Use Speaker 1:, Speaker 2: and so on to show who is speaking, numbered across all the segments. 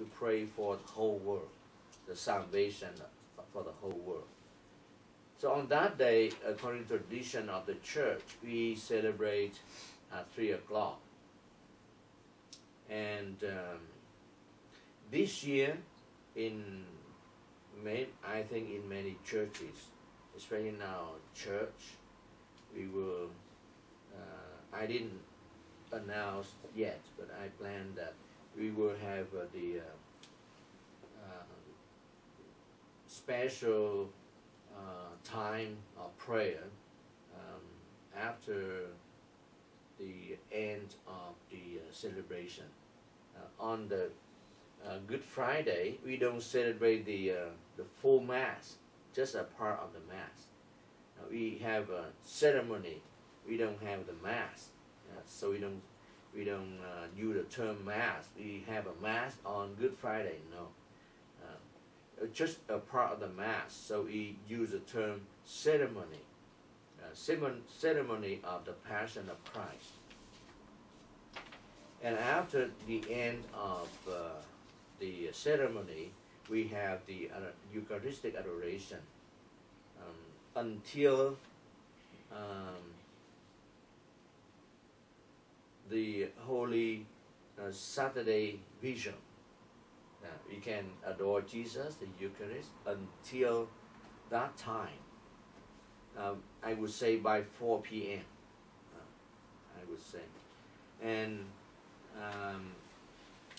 Speaker 1: to pray for the whole world, the salvation for the whole world. So on that day, according to tradition of the church, we celebrate at 3 o'clock. And this year, I think in many churches, especially in our church, we will, I didn't announce yet, but I plan that we will have the special time of prayer after the end of the celebration. On the Good Friday, we don't celebrate the full Mass, just a part of the Mass. We have a ceremony. We don't have the Mass, so we don't use the term Mass. We have a Mass on Good Friday. No, just a part of the Mass. So we use the term ceremony, ceremony of the Passion of Christ. And after the end of the ceremony, we have the Eucharistic adoration until the Holy Saturday Vision. We can adore Jesus, the Eucharist, until that time. I would say by 4 p.m. I would say. And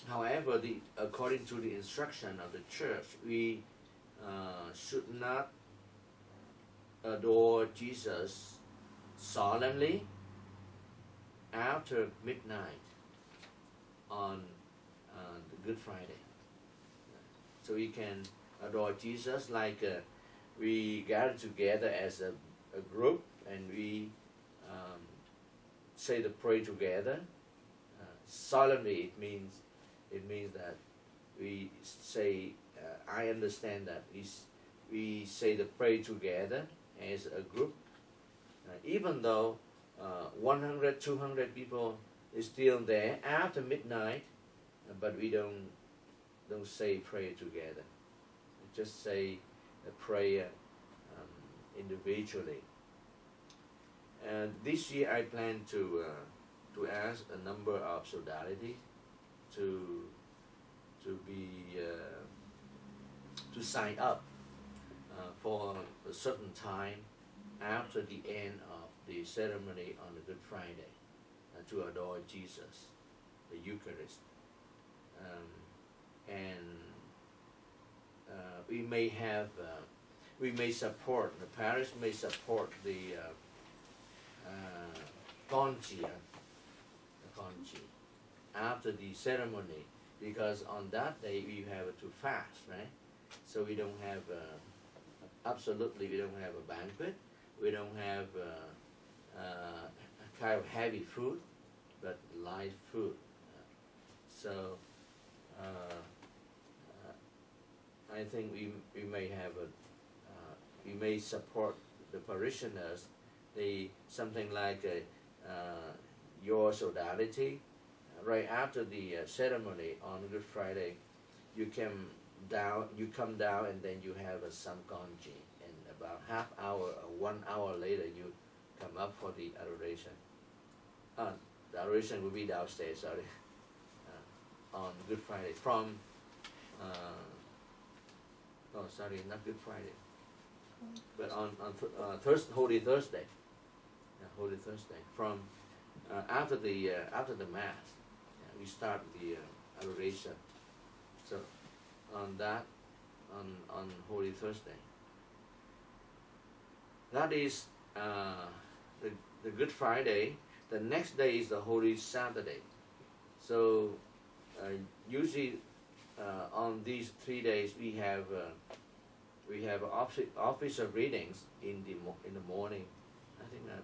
Speaker 1: however, according to the instruction of the church, we should not adore Jesus solemnly after midnight on the Good Friday. So we can adore Jesus like we gather together as a group and we say the prayer together. Solemnly, it means that we say, I understand that we say the prayer together as a group, even though 100, 200 people is still there after midnight, but we don't say prayer together. We just say a prayer individually. And this year I plan to ask a number of sodality to sign up for a certain time after the end of the ceremony on the Good Friday to adore Jesus, the Eucharist. We may have, we may support, the parish may support the Conchi after the ceremony, because on that day we have to fast, right? So we don't have, absolutely we don't have a banquet, we don't have kind of heavy food, but light food. So I think we may have we may support the parishioners. Something like your sodality. Right after the ceremony on Good Friday, you come down, and then you have some congee, and about half hour or 1 hour later you come up for the adoration. The adoration will be downstairs, sorry, on Good Friday from, oh sorry, not Good Friday, but on Holy Thursday, Holy Thursday, from after the Mass, we start the adoration. So on that, on Holy Thursday, that is the Good Friday. The next day is the Holy Saturday. So usually on these 3 days we have official readings in the morning. I think that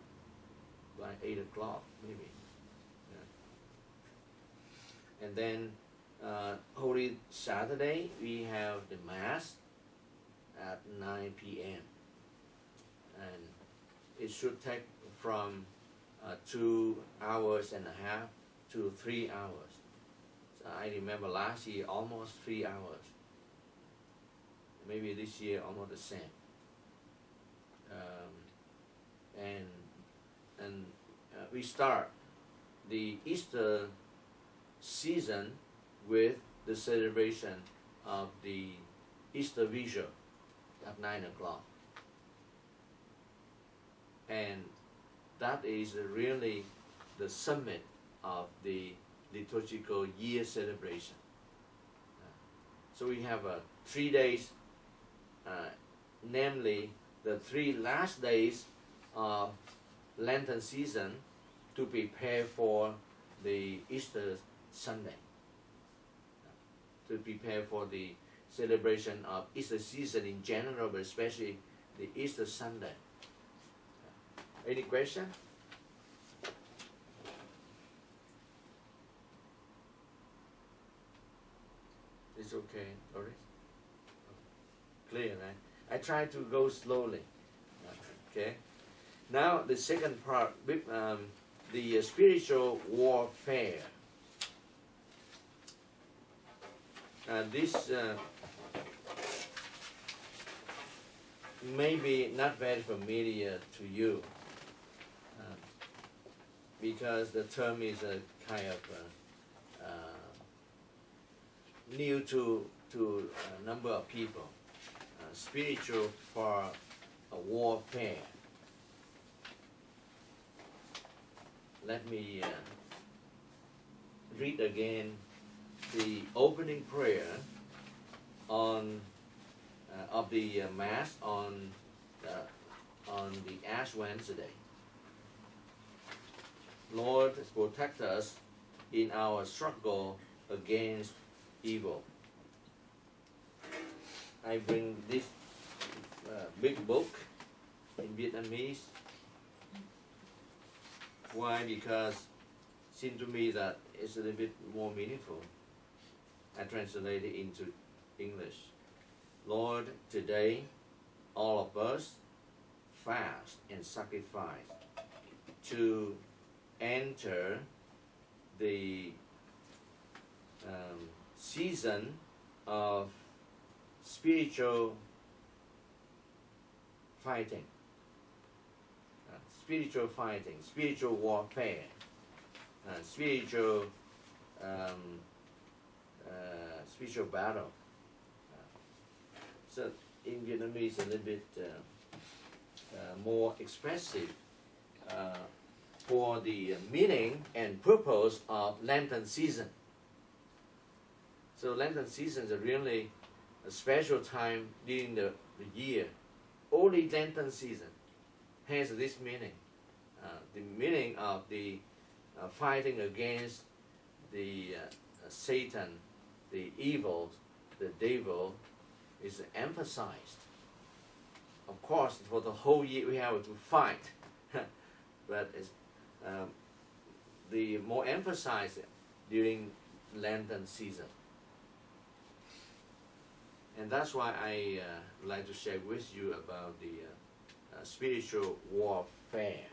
Speaker 1: by 8 o'clock maybe. Yeah. And then Holy Saturday we have the Mass at 9 p.m. and it should take from 2.5 hours to 3 hours. I remember last year almost 3 hours. Maybe this year almost the same. And we start the Easter season with the celebration of the Easter Vigil at 9 o'clock. And that is really the summit of the liturgical year celebration. So we have 3 days, namely the 3 last days of Lenten season to prepare for the Easter Sunday, to prepare for the celebration of Easter season in general, but especially the Easter Sunday. Any question? It's okay, Doris? Clear, right? I try to go slowly. Okay. Now the second part, the spiritual warfare. This may be not very familiar to you, because the term is a kind of new to a number of people. Spiritual for warfare. Let me read again the opening prayer on of the Mass on the Ash Wednesday. Lord, protect us in our struggle against evil. I bring this big book in Vietnamese. Why? Because it seems to me that it's a little bit more meaningful. I translate it into English. Lord, today all of us fast and sacrifice to enter the season of spiritual fighting, spiritual warfare, spiritual battle. So in Vietnamese, a little bit more expressive for the meaning and purpose of Lenten season. So Lenten season is really a special time during the year. Only Lenten season has this meaning. The meaning of the fighting against the Satan, the evil, the devil, is emphasized. Of course, for the whole year we have to fight, but it's, the more emphasized during Lenten season. And that's why I like to share with you about the spiritual warfare.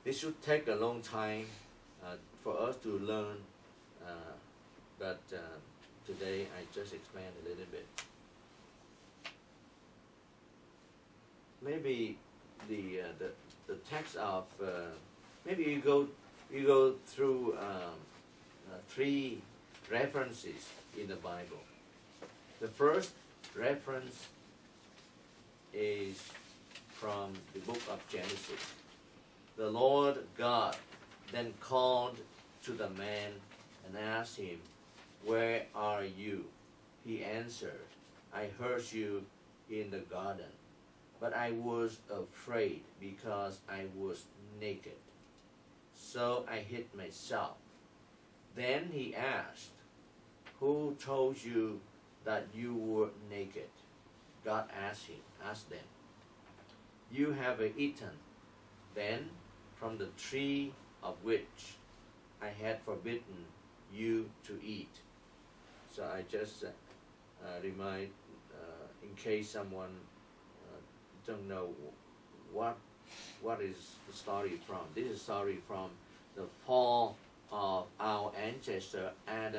Speaker 1: This should take a long time for us to learn, but today I just explain a little bit. Maybe the text of maybe you go through 3 references in the Bible. The first reference is from the book of Genesis. The Lord God then called to the man and asked him, "Where are you?" He answered, "I heard you in the garden, but I was afraid because I was naked. So I hid myself." Then he asked, "Who told you that you were naked?" God asked them, "You have eaten then from the tree of which I had forbidden you to eat." So I just remind, in case someone don't know what is the story from. This is story from the fall of our ancestor Adam